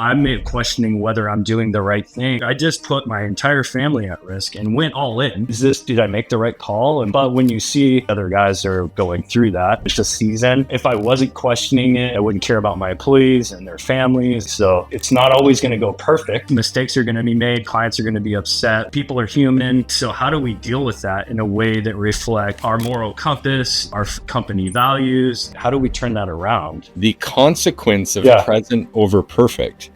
I'm questioning whether I'm doing the right thing. I just put my entire family at risk and went all in. Did I make the right call? But when you see other guys that are going through that, it's just season. If I wasn't questioning it, I wouldn't care about my employees and their families. So it's not always going to go perfect. Mistakes are going to be made. Clients are going to be upset. People are human. So how do we deal with that in a way that reflect our moral compass, our company values? How do we turn that around? The consequence of present over perfect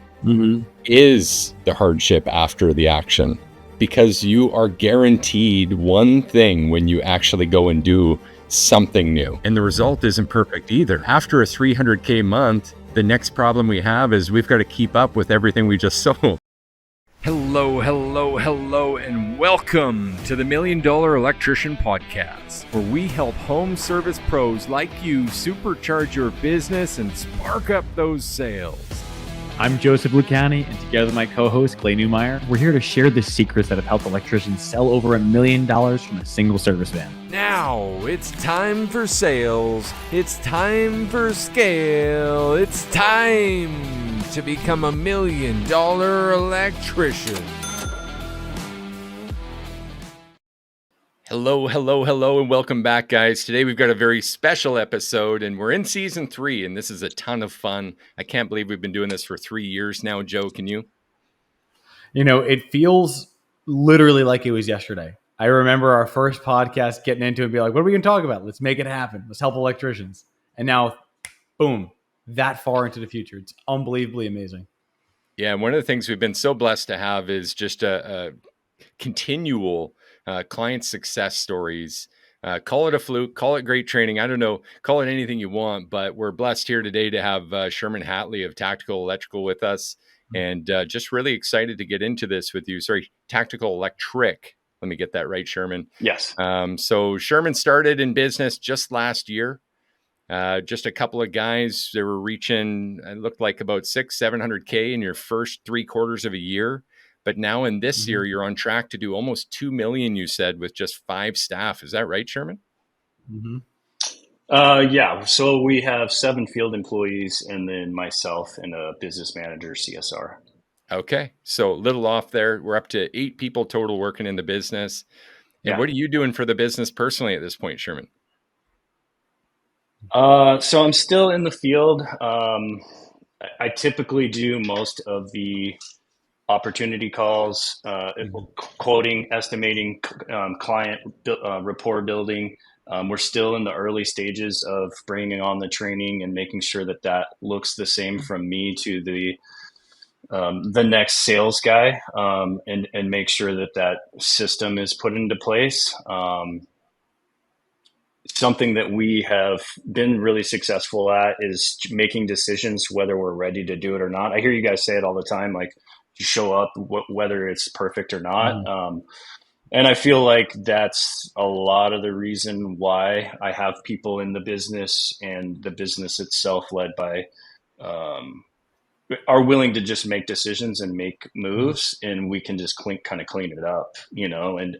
is the hardship after the action, because you are guaranteed one thing when you actually go and do something new. And the result isn't perfect either. After a $300K month, the next problem we have is we've got to keep up with everything we just sold. Hello, and welcome to the $1 Million Electrician Podcast, where we help home service pros like you supercharge your business and spark up those sales. I'm Joseph Lucani, and together with my co-host, Clay Newmeyer, we're here to share the secrets that have helped electricians sell over $1 million from a single service van. Now, it's time for sales. It's time for scale. It's time to become $1 million electrician. Hello, and welcome back, guys. Today we've got a very special episode, and we're in season 3, and this is a ton of fun. I can't believe we've been doing this for 3 years now. Joe, can you? You know, it feels literally like it was yesterday. I remember our first podcast getting into it and be like, what are we going to talk about? Let's make it happen. Let's help electricians. And now, boom, that far into the future. It's unbelievably amazing. Yeah, and one of the things we've been so blessed to have is just a continual client success stories. Call it a fluke, call it great training. I don't know, call it anything you want, but we're blessed here today to have Sherman Hatley of Tactical Electrical with us, and just really excited to get into this with you. Sorry, Tactical Electric. Let me get that right, Sherman. Yes. So Sherman started in business just last year. Just a couple of guys that were reaching, it looked like about 600-700K in your first 3 quarters of a year. But now in this year, you're on track to do almost 2 million, you said, with just 5 staff. Is that right, Sherman? Yeah. So we have 7 field employees and then myself and a business manager, CSR. Okay. So a little off there. We're up to 8 people total working in the business. And what are you doing for the business personally at this point, Sherman? So I'm still in the field. I typically do most of the opportunity calls, quoting, estimating, client rapport building. We're still in the early stages of bringing on the training and making sure that looks the same from me to the next sales guy, and make sure that system is put into place. Something that we have been really successful at is making decisions whether we're ready to do it or not. I hear you guys say it all the time, like you show up whether it's perfect or not. And I feel like that's a lot of the reason why I have people in the business and the business itself led by are willing to just make decisions and make moves, and we can just kind of clean it up, and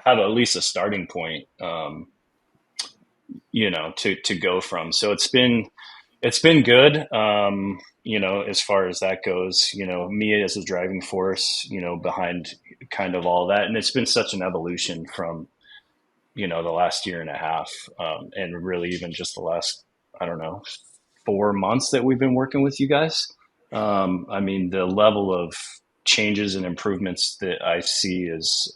have at least a starting point. To go from. So it's been good, as far as that goes, me as a driving force, behind kind of all that. And it's been such an evolution from, the last year and a half, and really even just the last, 4 months that we've been working with you guys. The level of changes and improvements that I see is,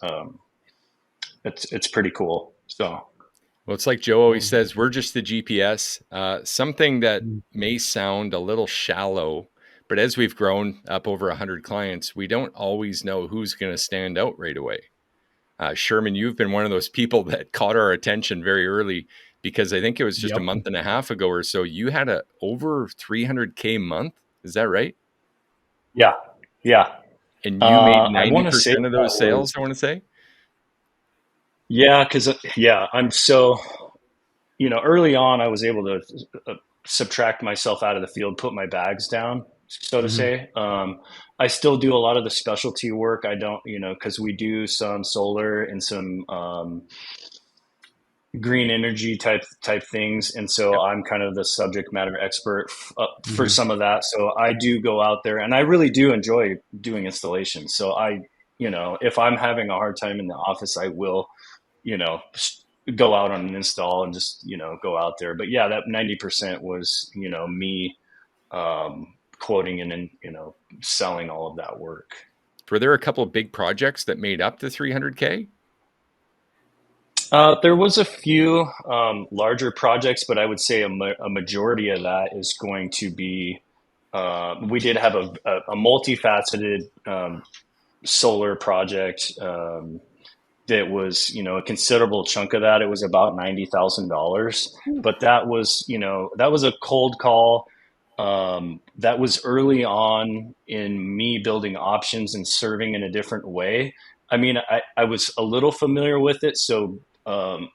it's pretty cool. So. Well, it's like Joe always says, we're just the GPS, something that may sound a little shallow, but as we've grown up over 100 clients, we don't always know who's going to stand out right away. Sherman, you've been one of those people that caught our attention very early, because I think it was just a month and a half ago or so, you had a over 300K month. Is that right? Yeah. And you made 90% of those sales, I want to say? Yeah, because I'm so, early on, I was able to subtract myself out of the field, put my bags down, so to say. I still do a lot of the specialty work. I don't, because we do some solar and some green energy type things, and so Yep. I'm kind of the subject matter expert for Mhm. some of that. So I do go out there, and I really do enjoy doing installations. So if I'm having a hard time in the office, I will, you know, go out on an install and just go out there. But yeah, that 90% was me quoting and selling all of that work. Were there a couple of big projects that made up the 300K? There was a few larger projects, but I would say a majority of that is going to be. We did have a multifaceted solar project that was, a considerable chunk of that. It was about $90,000, but that was a cold call. That was early on in me building options and serving in a different way. I mean, I was a little familiar with it, so to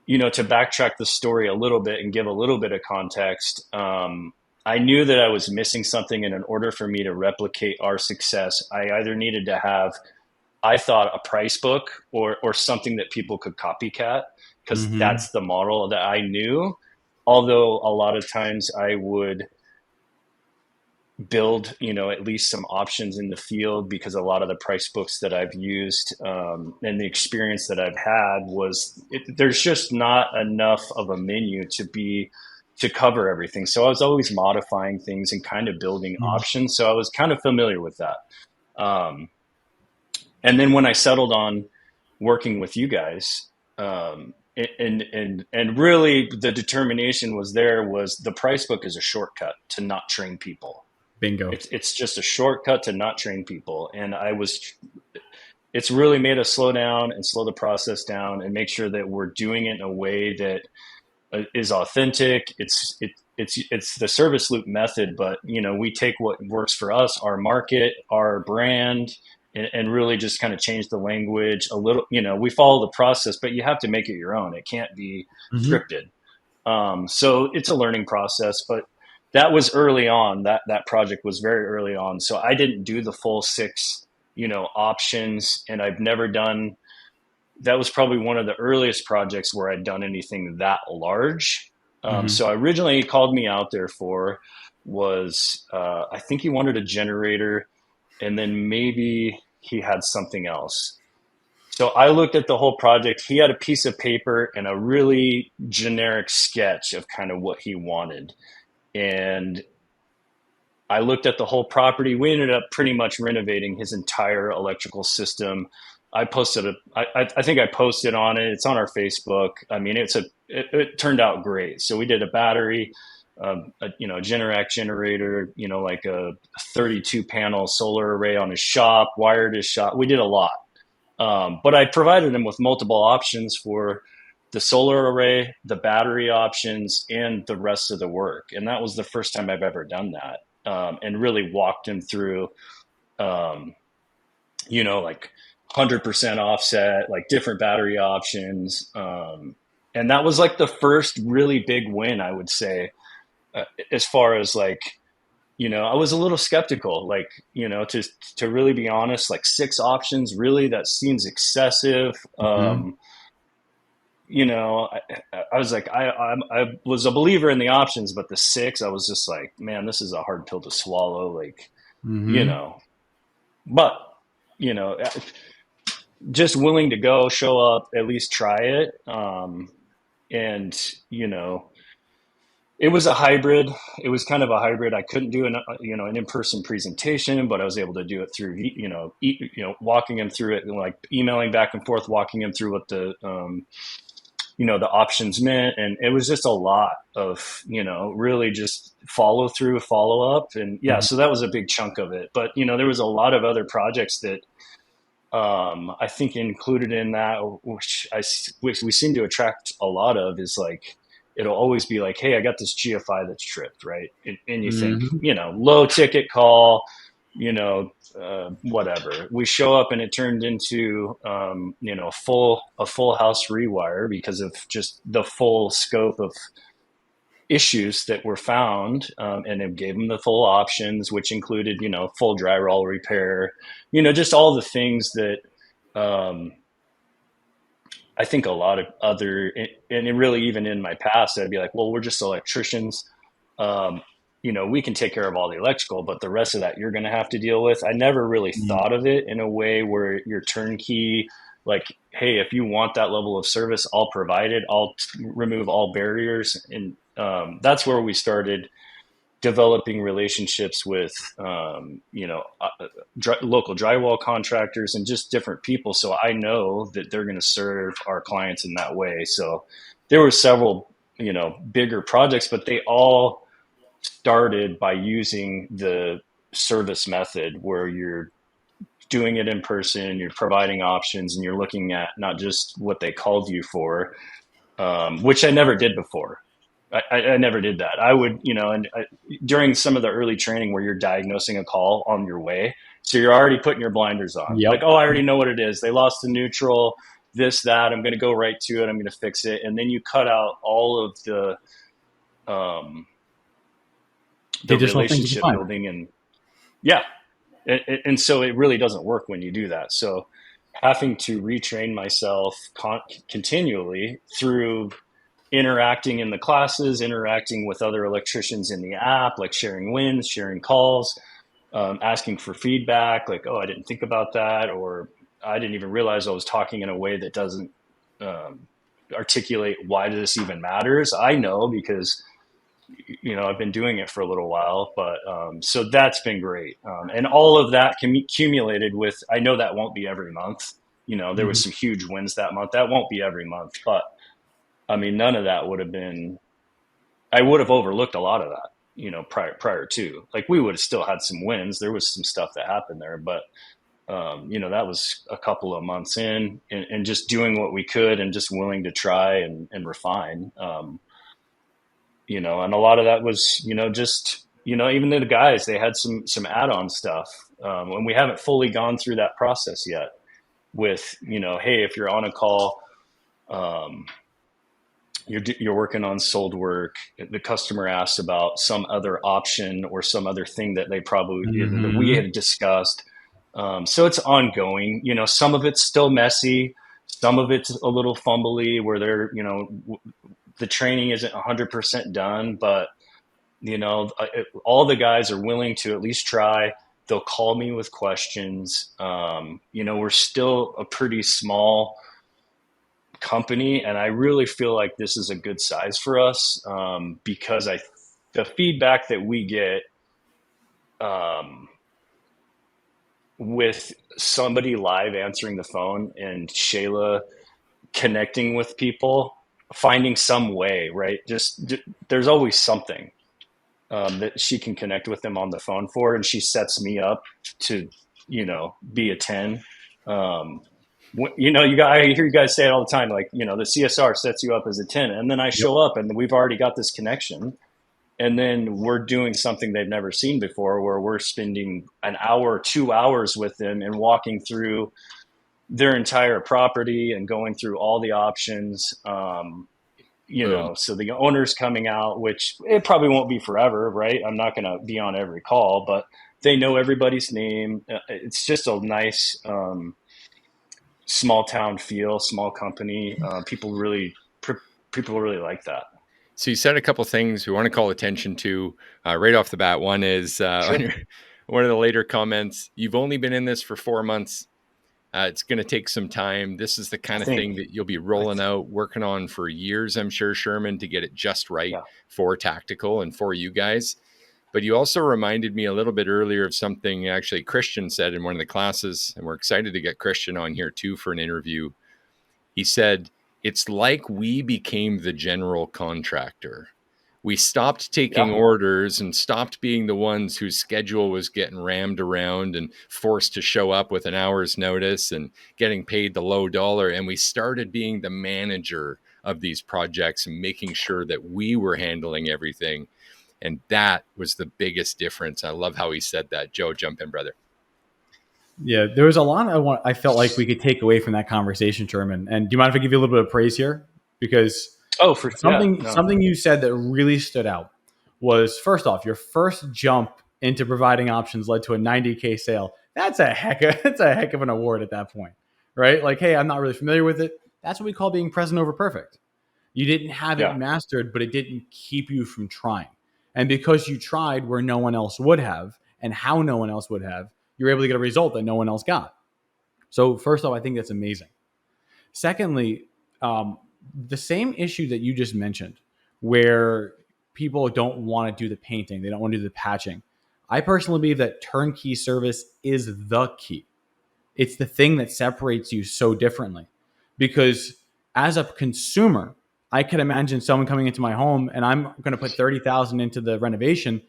backtrack the story a little bit and give a little bit of context, I knew that I was missing something, and in order for me to replicate our success, I either needed to have, I thought, a price book or something that people could copycat, because Mhm. that's the model that I knew. Although a lot of times I would build, at least some options in the field, because a lot of the price books that I've used and the experience that I've had there's just not enough of a menu to cover everything. So I was always modifying things and kind of building Mhm. options. So I was kind of familiar with that. Um, and then when I settled on working with you guys, and really the determination was the price book is a shortcut to not train people. Bingo. It's just a shortcut to not train people. And it's really made us slow down and slow the process down and make sure that we're doing it in a way that is authentic. It's the service loop method, but we take what works for us, our market, our brand, and really just kind of change the language a little. We follow the process, but you have to make it your own. It can't be Mhm. scripted. So it's a learning process, but that was early on. That project was very early on. So I didn't do the full six, options, and I've never done. That was probably one of the earliest projects where I'd done anything that large. Mhm. So originally he called me out there for was I think he wanted a generator, and then maybe he had something else. So I looked at the whole project. He had a piece of paper and a really generic sketch of kind of what he wanted. And I looked at the whole property. We ended up pretty much renovating his entire electrical system. I think I posted on it. It's on our Facebook. I mean, it turned out great. So we did a battery, Generac generator, like a 32 panel solar array on his shop, wired his shop. We did a lot. But I provided him with multiple options for the solar array, the battery options, and the rest of the work. And that was the first time I've ever done that, and really walked him through, um, like 100% offset, like different battery options. And that was like the first really big win, I would say, as far as like, I was a little skeptical, like, to really be honest, like six options, really, that seems excessive. Mhm. I was like, I was a believer in the options, but the six, I was just like, man, this is a hard pill to swallow. Like, you Mhm. know, but, you know, just willing to go, show up, at least try it. And, you know, it was a hybrid. It was kind of a hybrid. I couldn't do an in-person presentation, but I was able to do it through, walking him through it, and like emailing back and forth, walking him through what the options meant. And it was just a lot of, really just follow through, follow up. And yeah, Mhm. so that was a big chunk of it. But, there was a lot of other projects that I think included in that, which we seem to attract a lot of, is like, it'll always be like, hey, I got this GFI that's tripped, right? And you think, Mhm. low ticket call, whatever. We show up and it turned into, a full house rewire because of just the full scope of issues that were found, and it gave them the full options, which included, full drywall repair, just all the things that, um, I think a lot of other, and it really even in my past, I'd be like, well, we're just electricians. Um, we can take care of all the electrical, but the rest of that you're going to have to deal with. I never really Mm. thought of it in a way where you're turnkey, like, hey, if you want that level of service, I'll provide it. I'll remove all barriers. And that's where we started developing relationships with local drywall contractors and just different people, so I know that they're going to serve our clients in that way. So there were several bigger projects, but they all started by using the service method where you're doing it in person, you're providing options, and you're looking at not just what they called you for, which I never did before. I never did that. I would, during some of the early training where you're diagnosing a call on your way, so you're already putting your blinders on. Like, Yep. oh, I already know what it is. They lost the neutral, this, that. I'm going to go right to it. I'm going to fix it. And then you cut out all of um, The the additional things you can relationship find. building. And yeah. And so it really doesn't work when you do that. So having to retrain myself continually through interacting in the classes, interacting with other electricians in the app, like sharing wins, sharing calls, asking for feedback, like, oh, I didn't think about that, or I didn't even realize I was talking in a way that doesn't articulate why this even matters. I know because I've been doing it for a little while, but so that's been great, and all of that accumulated with. I know that won't be every month. There was Mhm. some huge wins that month. That won't be every month, but I mean, none of that would have been. I would have overlooked a lot of that, prior to. Like, we would have still had some wins. There was some stuff that happened there, but that was a couple of months in, and just doing what we could, and just willing to try and refine. And a lot of that was, just even the guys, they had some add-on stuff, and we haven't fully gone through that process yet. With hey, if you're on a call. You're working on sold work. The customer asks about some other option or some other thing that they probably that we Mhm. had discussed. So it's ongoing. Some of it's still messy. Some of it's a little fumbly where the training isn't 100% done, but all the guys are willing to at least try. They'll call me with questions. We're still a pretty small company, and I really feel like this is a good size for us, because the feedback that we get, um, with somebody live answering the phone and Shayla connecting with people, finding some way, right? There's always something that she can connect with them on the phone for, and she sets me up to be a 10. Um, I hear you guys say it all the time, like, the CSR sets you up as a 10, and then I Yep. show up and we've already got this connection, and then we're doing something they've never seen before, where we're spending an hour, 2 hours with them and walking through their entire property and going through all the options. Boom. So the owner's coming out, which it probably won't be forever, right? I'm not going to be on every call, but they know everybody's name. It's just a nice, small town feel, small company. People really like that. So you said a couple things we want to call attention to right off the bat. One is on Sure. one of the later comments. You've only been in this for 4 months. It's going to take some time. This is the I kind of think, thing that you'll be rolling out, working on for years, I'm sure, Sherman, to get it just right yeah, for tactical and for you guys. But you also reminded me a little bit earlier of something actually Christian said in one of the classes, and we're excited to get Christian on here too for an interview. He said, it's like we became the general contractor. We stopped taking yeah. orders and stopped being the ones whose schedule was getting rammed around and forced to show up with an hour's notice and getting paid the low dollar. And we started being the manager of these projects and making sure that we were handling everything. And that was the biggest difference. I love how he said that. Joe, jump in, brother. Yeah, there was a lot I felt like we could take away from that conversation, Sherman. And do you mind if I give you a little bit of praise here? Because Oh, yeah, no, something you said that really stood out was, first off, your first jump into providing options led to a 90K sale. That's a heck of an award at that point, right? Like, hey, I'm not really familiar with it. That's what we call being present over perfect. You didn't have it Yeah. mastered, but it didn't keep you from trying. And because you tried where no one else would have and how no one else would have, you're able to get a result that no one else got. So first off, I think that's amazing. Secondly, the same issue that you just mentioned, where people don't want to do the painting, they don't want to do the patching. I personally believe that turnkey service is the key. It's the thing that separates you so differently. Because as a consumer, I can imagine someone coming into my home and I'm going to put $30,000 into the renovation,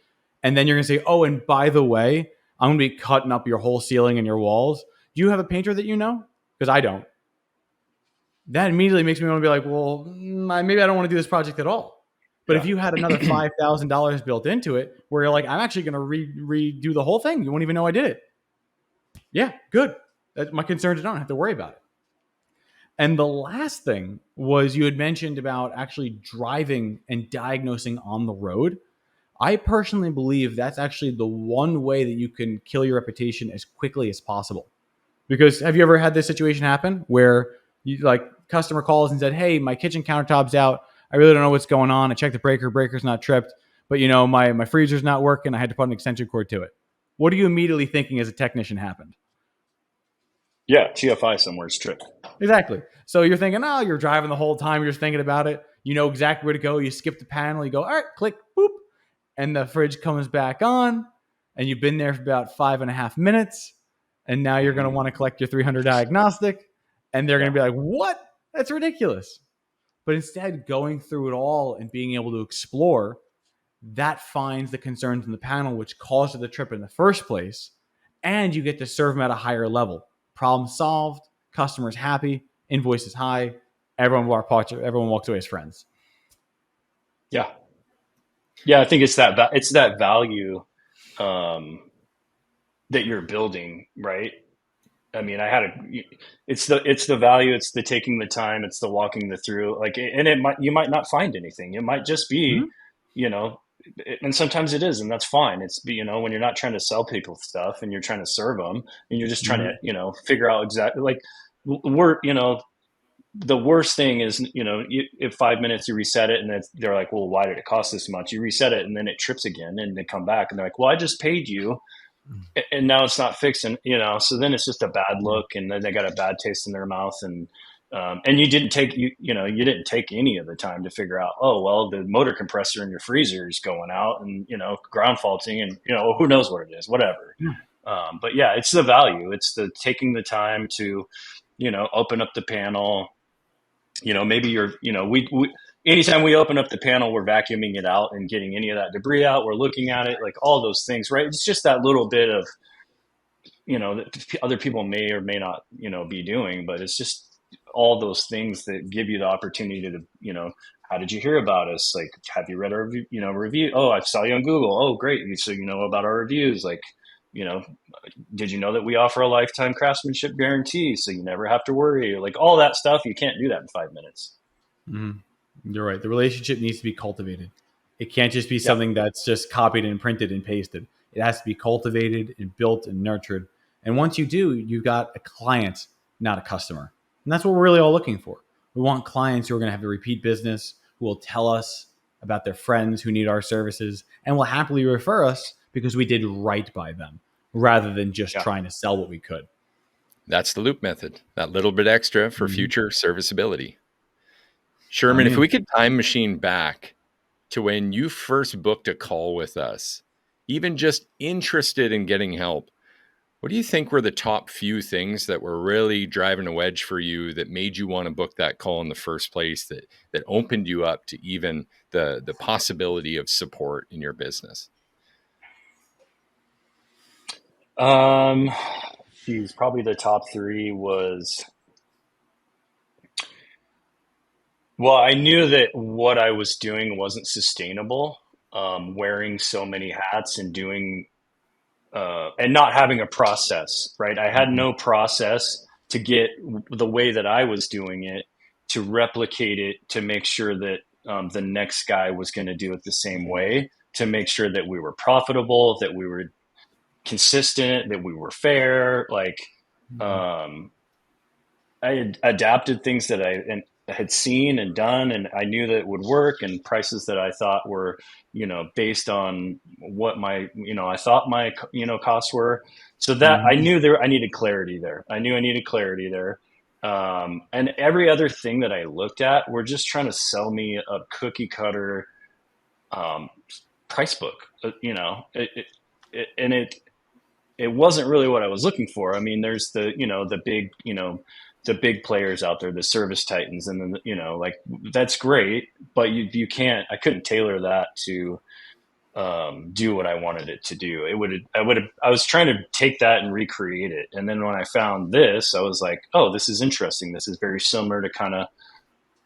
and then you're going to say, "Oh, and by the way, I'm going to be cutting up your whole ceiling and your walls. Do you have a painter that you know? Because I don't." That immediately makes me want to be like, well, maybe I don't want to do this project at all. But if you had another $5,000 built into it, where you're like, I'm actually going to redo the whole thing, you won't even know I did it. Yeah, good. My concerns, I don't have to worry about it. And the last thing was, you had mentioned about actually driving and diagnosing on the road. I personally believe that's actually the one way that you can kill your reputation as quickly as possible. Because have you ever had this situation happen where you, like, customer calls and said, "Hey, my kitchen countertop's out. I really don't know what's going on. I checked the breaker's not tripped, but my freezer's not working. I had to put an extension cord to it." What are you immediately thinking as a technician happened? Yeah, GFI somewhere's tripped. Exactly. So you're thinking, oh, you're driving the whole time. You're just thinking about it. You know exactly where to go. You skip the panel. You go, all right, click, boop. And the fridge comes back on. And you've been there for about 5.5 minutes. And now you're going to want to collect your 300 diagnostic. And they're going to be like, what? That's ridiculous. But instead, going through it all and being able to explore, that finds the concerns in the panel, which caused the trip in the first place. And you get to serve them at a higher level. Problem solved. Customers happy, invoice is high, everyone walks away as friends. Yeah, I think it's that value that you're building, right? I mean, it's the value, it's the taking the time, it's the walking the through, like, and you might not find anything. It might just be, and sometimes it is, and that's fine. It's, when you're not trying to sell people stuff and you're trying to serve them, and you're just trying to, figure out exactly, like, the worst thing is, if 5 minutes you reset it and they're like, well, why did it cost this much? You reset it and then it trips again, and they come back and they're like, well, I just paid you and now it's not fixing, so then it's just a bad look, and then they got a bad taste in their mouth. And you didn't take, you didn't take any of the time to figure out, oh, well, the motor compressor in your freezer is going out, and, ground faulting, and, who knows what it is, whatever. But yeah, it's the value. It's the taking the time to, open up the panel. Maybe anytime we open up the panel, we're vacuuming it out and getting any of that debris out. We're looking at it, like, all those things, right? It's just that little bit of, that other people may or may not, be doing, but it's just all those things that give you the opportunity to, how did you hear about us? Like, have you read our review? Oh, I saw you on Google. Oh, great. So you know about our reviews. Like, did you know that we offer a lifetime craftsmanship guarantee, so you never have to worry? Like, all that stuff, you can't do that in 5 minutes. You're right. The relationship needs to be cultivated. It can't just be something that's just copied and printed and pasted. It has to be cultivated and built and nurtured. And once you do, you've got a client, not a customer. And that's what we're really all looking for. We want clients who are going to have a repeat business, who will tell us about their friends who need our services, and will happily refer us because we did right by them, rather than just trying to sell what we could. That's the loop method, that little bit extra for future serviceability. Sherman, if we could time machine back to when you first booked a call with us, even just interested in getting help, what do you think were the top few things that were really driving a wedge for you that made you want to book that call in the first place, that opened you up to even the possibility of support in your business? Probably the top three was, well, I knew that what I was doing wasn't sustainable. Wearing so many hats and doing, and not having a process, right? I had no process to get the way that I was doing it, to replicate it, to make sure that the next guy was going to do it the same way, to make sure that we were profitable, that we were consistent, that we were fair. Like, I had adapted things that I had seen and done, and I knew that it would work, and prices that I thought were, based on what I thought my, costs were. So that I Mhm. knew I needed clarity there. I knew I needed clarity there. And every other thing that I looked at were just trying to sell me a cookie cutter, um, price book. And it wasn't really what I was looking for. I mean, there's the big players out there, the service titans, and then, like, that's great, but you can't, I couldn't tailor that to, do what I wanted it to do. I was trying to take that and recreate it. And then when I found this, I was like, oh, this is interesting. This is very similar to kind of,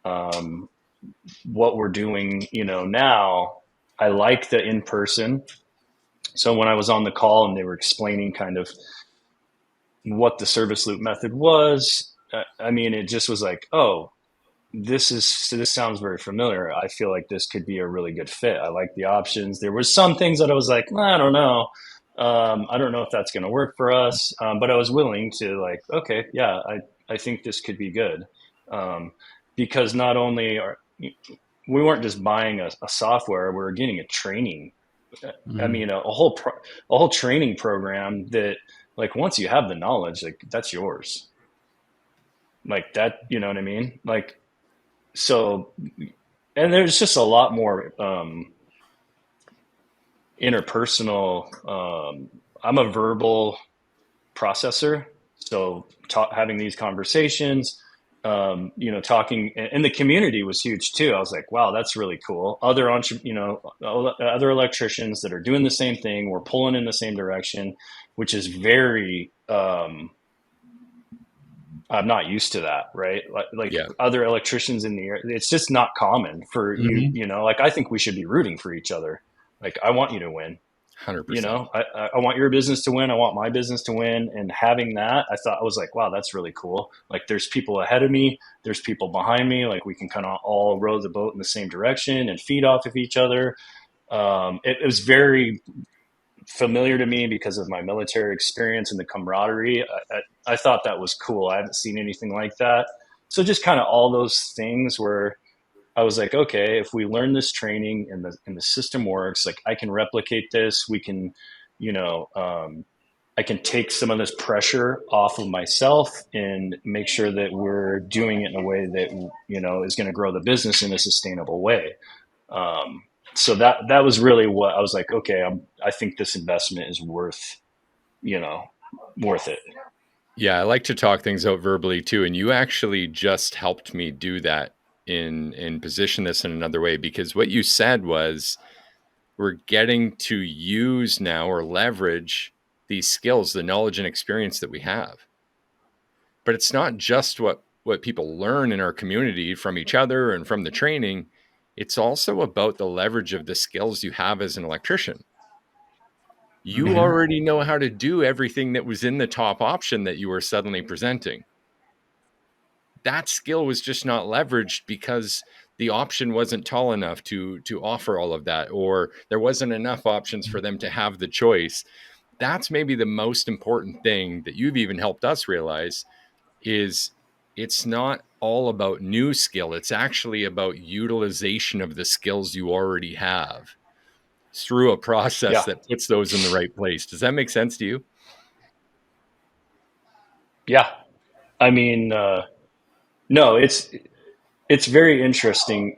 um, what we're doing, now. I like the in person. So when I was on the call and they were explaining kind of what the service loop method was, I mean, it just was like, oh, this sounds very familiar. I feel like this could be a really good fit. I like the options. There was some things that I was like, I don't know. I don't know if that's going to work for us. But I was willing to, like, okay, yeah, I think this could be good. Um, because not only we weren't just buying a software, we were getting a training. I Mhm. mean, a whole training program that, like, once you have the knowledge, like, that's yours. Like that, you know what I mean? Like, so, and there's just a lot more, interpersonal. I'm a verbal processor, so having these conversations, talking, and the community was huge too. I was like, wow, that's really cool. Other electricians that are doing the same thing. We're pulling in the same direction, which is very, I'm not used to that, right? Like Yeah, other electricians in the area, it's just not common for you, Mhm. like, I think we should be rooting for each other. Like, I want you to win, 100%. I want your business to win. I want my business to win. And having that, I was like, wow, that's really cool. Like, there's people ahead of me. There's people behind me. Like, we can kind of all row the boat in the same direction and feed off of each other. It was very familiar to me because of my military experience and the camaraderie. I thought that was cool. I haven't seen anything like that. So just kind of all those things where I was like, okay, if we learn this training and the system works, like, I can replicate this. We can, you know, I can take some of this pressure off of myself and make sure that we're doing it in a way that, is going to grow the business in a sustainable way. Um, so that was really what I was like. Okay, I think this investment is you know, worth it. Yeah, I like to talk things out verbally too, and you actually just helped me do that in position this in another way, because what you said was we're getting to use now or leverage these skills, the knowledge and experience that we have. But it's not just what people learn in our community from each other and from the training. It's also about the leverage of the skills you have as an electrician. You Mhm. already know how to do everything that was in the top option that you were suddenly presenting. That skill was just not leveraged because the option wasn't tall enough to offer all of that, or there wasn't enough options for them to have the choice. That's maybe the most important thing that you've even helped us realize is it's not all about new skill. It's actually about utilization of the skills you already have through a process Yeah, that puts those in the right place. Does that make sense to you? yeah. I mean, no, it's very interesting.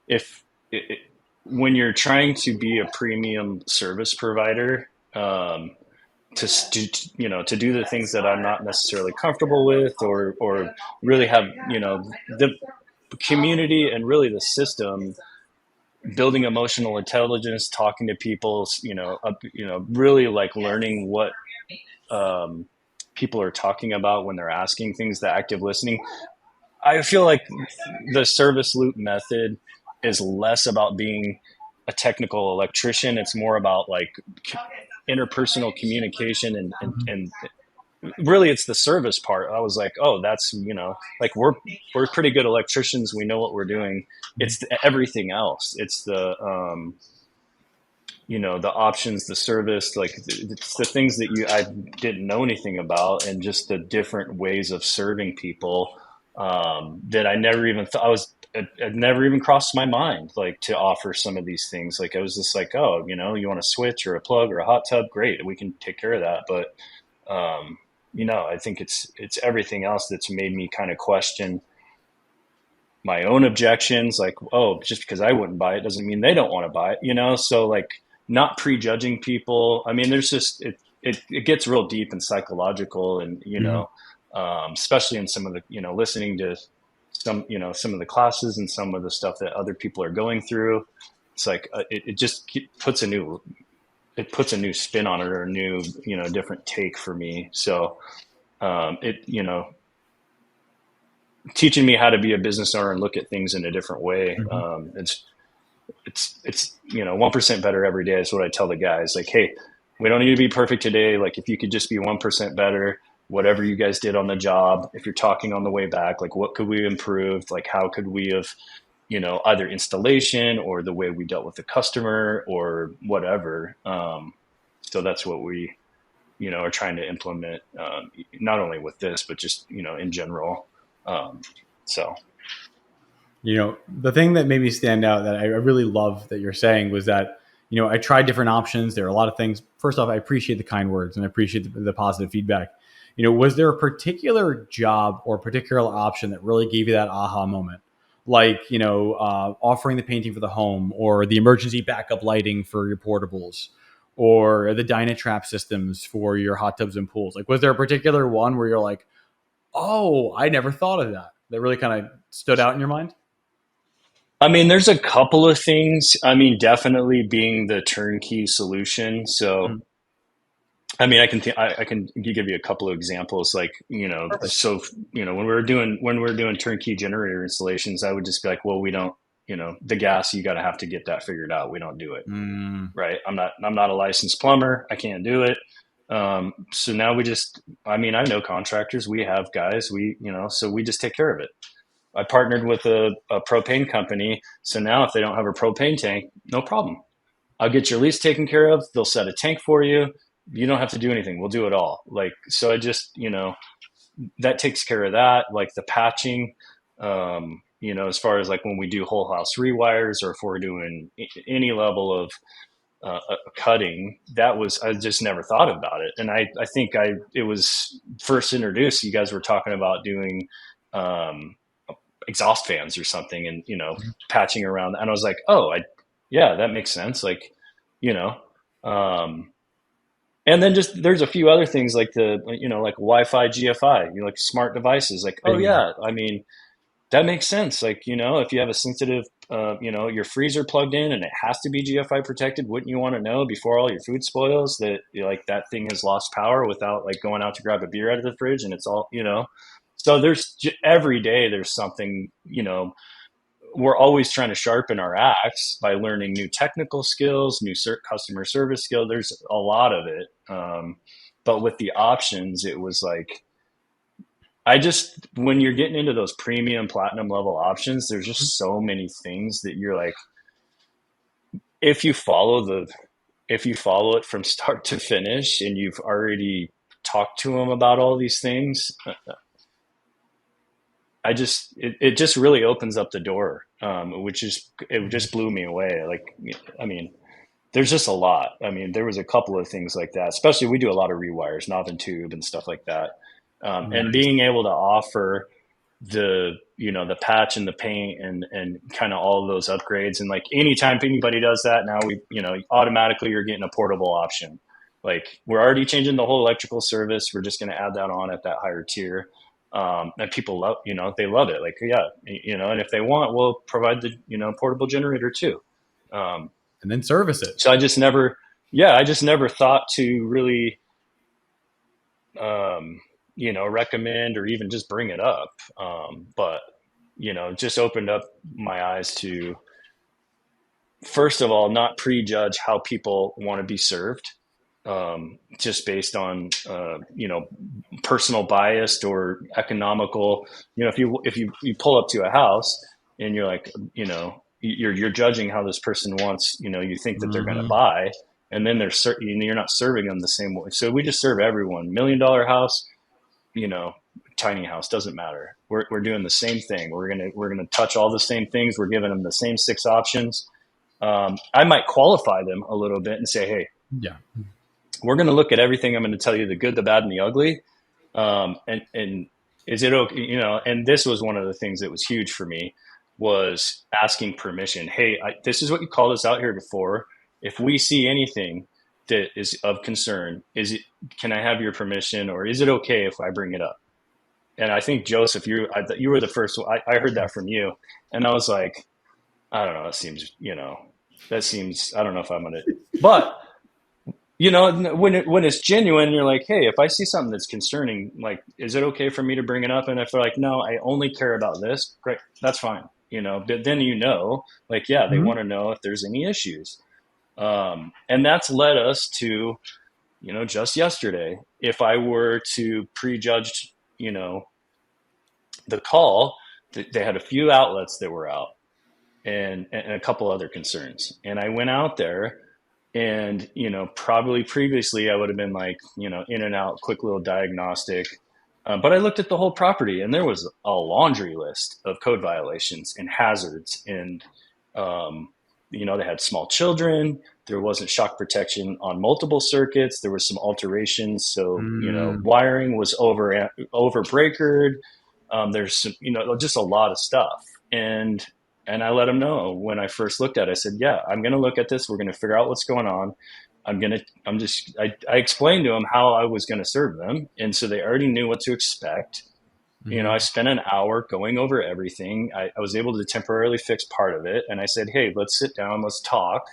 If it, When you're trying to be a premium service provider, to do the things that I'm not necessarily comfortable with, or really have, the community and really the system, building emotional intelligence, talking to people, really, like, learning what, um, people are talking about when they're asking things, the active listening. I feel like the service loop method is less about being a technical electrician. It's more about, like, interpersonal communication, and really it's the service part. I was like, oh, that's, like, we're pretty good electricians. We know what we're doing. It's everything else. It's the options, the service, like it's the things that I didn't know anything about, and just the different ways of serving people that I never even thought it never even crossed my mind, like to offer some of these things. Like I was just like, oh, you want a switch or a plug or a hot tub? Great, we can take care of that. But I think it's everything else that's made me kind of question my own objections. Like, oh, just because I wouldn't buy it doesn't mean they don't want to buy it. So like not prejudging people. I mean, there's just it gets real deep and psychological, and especially in some of the listening to some of the classes and some of the stuff that other people are going through. It's like it just puts a new spin on it, or a new different take for me. So teaching me how to be a business owner and look at things in a different way. It's 1% better every day is what I tell the guys. Like, hey, we don't need to be perfect today. Like, if you could just be 1% better, whatever you guys did on the job, if you're talking on the way back, like what could we improve? Like, how could we have, either installation or the way we dealt with the customer or whatever. So that's what we, are trying to implement, not only with this, but just, in general. So, the thing that made me stand out that I really love that you're saying was that, I tried different options. There are a lot of things. First off, I appreciate the kind words and I appreciate the positive feedback. Was there a particular job or particular option that really gave you that aha moment? Like, offering the painting for the home, or the emergency backup lighting for your portables, or the Dynatrap systems for your hot tubs and pools? Like, was there a particular one where you're like, oh, I never thought of that really kind of stood out in your mind? I mean, there's a couple of things. I mean, definitely being the turnkey solution. So, I mean, I can give you a couple of examples. Like, Perfect. so when we're doing turnkey generator installations, I would just be like, well, we don't, the gas, you got to have to get that figured out. We don't do it, right? I'm not a licensed plumber. I can't do it. So now I know contractors. We have guys. So we just take care of it. I partnered with a propane company. So now if they don't have a propane tank, no problem. I'll get your lease taken care of. They'll set a tank for you. You don't have to do anything. We'll do it all. Like, so I just, that takes care of that. Like the patching, as far as like when we do whole house rewires, or if we're doing any level of cutting, I just never thought about it. And I think it was first introduced, you guys were talking about doing, exhaust fans or something, and patching around, and I was like, oh, yeah, that makes sense. Like, and then just there's a few other things like like Wi-Fi, GFI, like smart devices. Like, oh yeah, I mean, that makes sense. Like, if you have a sensitive, your freezer plugged in and it has to be GFI protected, wouldn't you want to know before all your food spoils that like that thing has lost power without like going out to grab a beer out of the fridge and it's all, So there's every day there's something, we're always trying to sharpen our axe by learning new technical skills, new customer service skill. There's a lot of it. But with the options, it was like, when you're getting into those premium platinum level options, there's just so many things that you're like, if you follow it from start to finish and you've already talked to them about all these things, it just really opens up the door, it just blew me away. Like, I mean, there's just a lot. I mean, there was a couple of things like that, especially we do a lot of rewires, knob and tube and stuff like that. And being able to offer the patch and the paint and kind of all of those upgrades. And like, anytime anybody does that now, automatically you're getting a portable option. Like, we're already changing the whole electrical service. We're just going to add that on at that higher tier. And people love, they love it. Like, yeah, and if they want, we'll provide the, portable generator too. And then service it. So I just never thought to really, recommend or even just bring it up. But, just opened up my eyes to, first of all, not prejudge how people want to be served. Just based on, personal bias or economical, if you pull up to a house and you're like, you're judging how this person wants, you think that they're going to buy, and then you're not serving them the same way. So we just serve everyone. $1 million house, tiny house, doesn't matter. We're doing the same thing. We're gonna touch all the same things. We're giving them the same 6 options. I might qualify them a little bit and say, hey, Yeah. we're going to look at everything. I'm going to tell you the good, the bad, and the ugly. And is it okay? And this was one of the things that was huge for me, was asking permission. Hey, this is what you called us out here before. If we see anything that is of concern, can I have your permission, or is it okay if I bring it up? And I think, Joseph, you were the first one. I heard that from you. And I was like, I don't know. It seems, I don't know if I'm going to, but when it's genuine, you're like, hey, if I see something that's concerning, like, is it okay for me to bring it up? And if they're like, no, I only care about this, great, that's fine. But then, like, yeah, they want to know if there's any issues. And that's led us to, just yesterday, if I were to prejudge, the call, they had a few outlets that were out and a couple other concerns. And I went out there, and, probably previously I would have been like, in and out, quick little diagnostic. But I looked at the whole property, and there was a laundry list of code violations and hazards. And, they had small children. There wasn't shock protection on multiple circuits. There was some alterations. So, wiring was over breakered. There's some, just a lot of stuff. And I let them know when I first looked at it. I said, yeah, I'm going to look at this. We're going to figure out what's going on. I explained to them how I was going to serve them. And so they already knew what to expect. I spent an hour going over everything. I was able to temporarily fix part of it. And I said, hey, let's sit down, let's talk.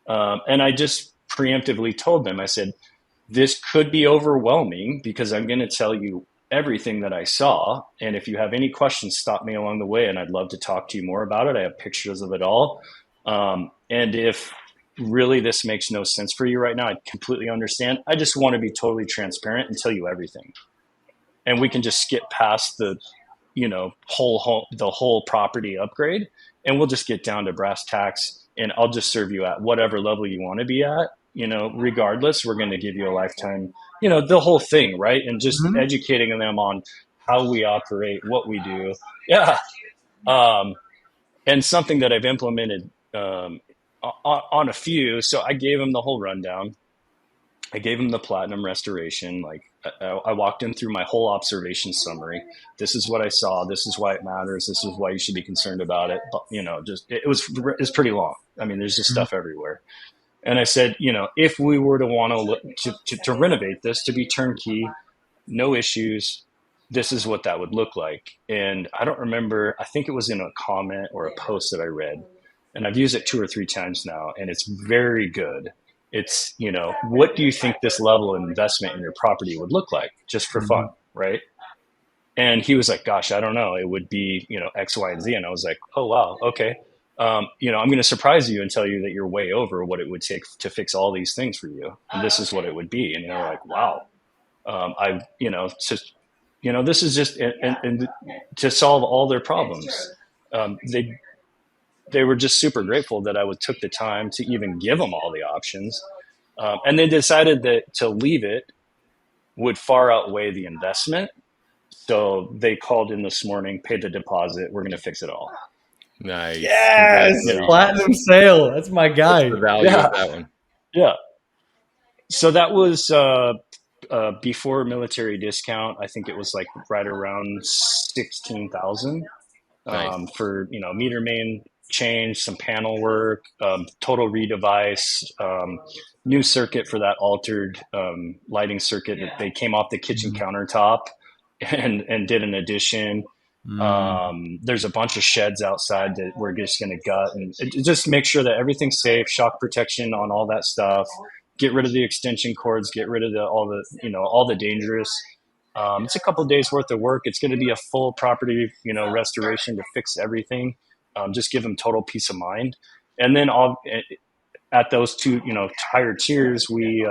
And I just preemptively told them, I said, this could be overwhelming because I'm going to tell you everything that I saw. And if you have any questions, stop me along the way. And I'd love to talk to you more about it. I have pictures of it all. And if really this makes no sense for you right now, I completely understand. I just want to be totally transparent and tell you everything. And we can just skip past the, the whole property upgrade, and we'll just get down to brass tacks, and I'll just serve you at whatever level you want to be at. Regardless, we're going to give you a lifetime, the whole thing, right? And just educating them on how we operate, what we do. Yeah. And something that I've implemented on a few. So I gave them the whole rundown. I gave them the platinum restoration. Like, I walked them through my whole observation summary. This is what I saw. This is why it matters. This is why you should be concerned about it. But, it's pretty long. I mean, there's just stuff everywhere. And I said, if we were to want to renovate this to be turnkey, no issues, this is what that would look like. And I don't remember, I think it was in a comment or a post that I read, and I've used it 2 or 3 times now, and it's very good. It's, what do you think this level of investment in your property would look like just for fun, right? And he was like, gosh, I don't know. It would be, X, Y, and Z. And I was like, oh, wow, okay. I'm going to surprise you and tell you that you're way over what it would take to fix all these things for you. And this is what it would be. And they're like, wow. This is just, and to solve all their problems. They were just super grateful that I took the time to even give them all the options. And they decided that to leave it would far outweigh the investment. So they called in this morning, paid the deposit. We're going to fix it all. Nice. Yes. Platinum sale. That's my guy. What's the value of that one? Yeah. So that was before military discount. I think it was like right around 16,000 Nice. For, meter main change, some panel work, total redevice, new circuit for that altered lighting circuit that they came off the kitchen countertop and did an addition. There's a bunch of sheds outside that we're just going to gut and just make sure that everything's safe, shock protection on all that stuff, get rid of the extension cords, get rid of all the dangerous. It's a couple of days worth of work. It's going to be a full property, restoration to fix everything. Just give them total peace of mind. And then at those 2, higher tiers, we,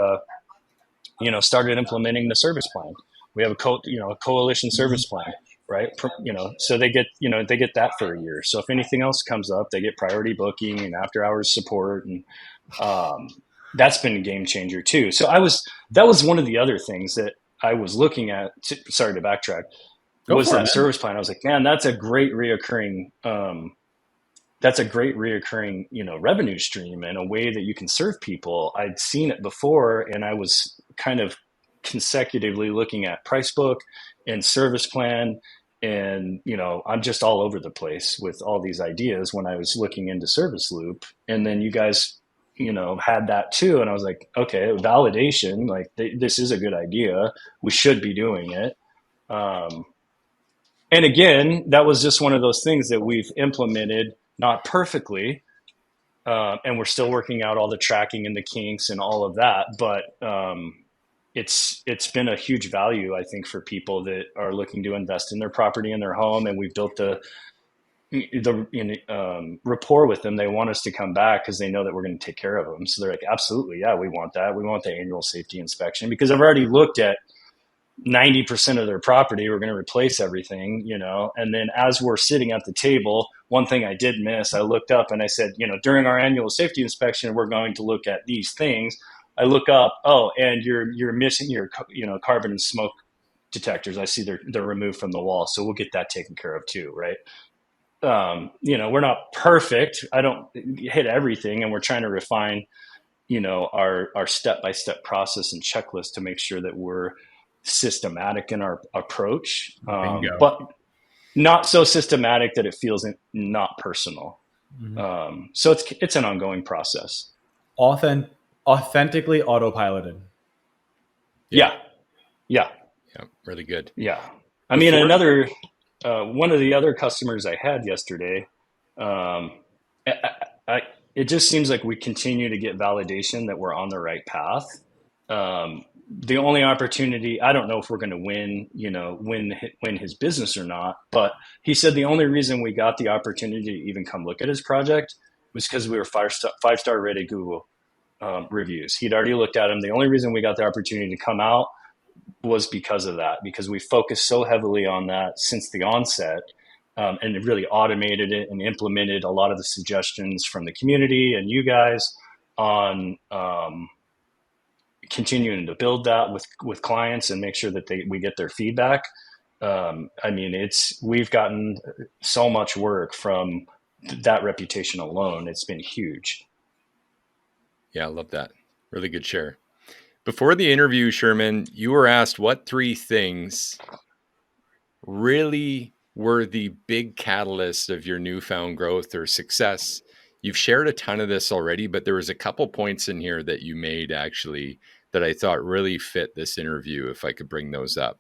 started implementing the service plan. We have a coalition service plan. right? So they get that for a year. So if anything else comes up, they get priority booking and after hours support, and um, that's been a game changer too. So that was one of the other things that I was looking at. Sorry to backtrack. Go Was for it, that man. service plan? I was like, man, that's a great reoccurring. That's a great reoccurring, revenue stream and a way that you can serve people. I'd seen it before, and I was kind of consecutively looking at price book and service plan. And, I'm just all over the place with all these ideas when I was looking into Service Loop. And then you guys, had that too. And I was like, okay, validation, like this is a good idea. We should be doing it. Um, and again, that was just one of those things that we've implemented, not perfectly, and we're still working out all the tracking and the kinks and all of that. But it's been a huge value, I think, for people that are looking to invest in their property and their home. And we've built the rapport with them. They want us to come back because they know that we're going to take care of them. So they're like, absolutely, yeah, we want that. We want the annual safety inspection because I've already looked at 90% of their property. We're going to replace everything, and then as we're sitting at the table, one thing I did miss, I looked up and I said, during our annual safety inspection, we're going to look at these things. I look up, oh, and you're missing your, carbon and smoke detectors. I see they're removed from the wall. So we'll get that taken care of too. Right. We're not perfect. I don't hit everything, and we're trying to refine, our step-by-step process and checklist to make sure that we're systematic in our approach, but not so systematic that it feels not personal. So it's an ongoing process. Authentically autopiloted. Yeah. Really good. Yeah. I mean, one of the other customers I had yesterday, it just seems like we continue to get validation that we're on the right path. The only opportunity, I don't know if we're going to win his business or not, but he said the only reason we got the opportunity to even come look at his project was because we were five-star rated Google reviews. He'd already looked at them. The only reason we got the opportunity to come out was because of that, because we focused so heavily on that since the onset, and it really automated it and implemented a lot of the suggestions from the community and you guys on continuing to build that with clients and make sure that we get their feedback. I mean, we've gotten so much work from that reputation alone. It's been huge. Yeah, I love that. Really good share. Before the interview, Sherman, you were asked what 3 things really were the big catalyst of your newfound growth or success. You've shared a ton of this already, but there was a couple points in here that you made actually that I thought really fit this interview, if I could bring those up.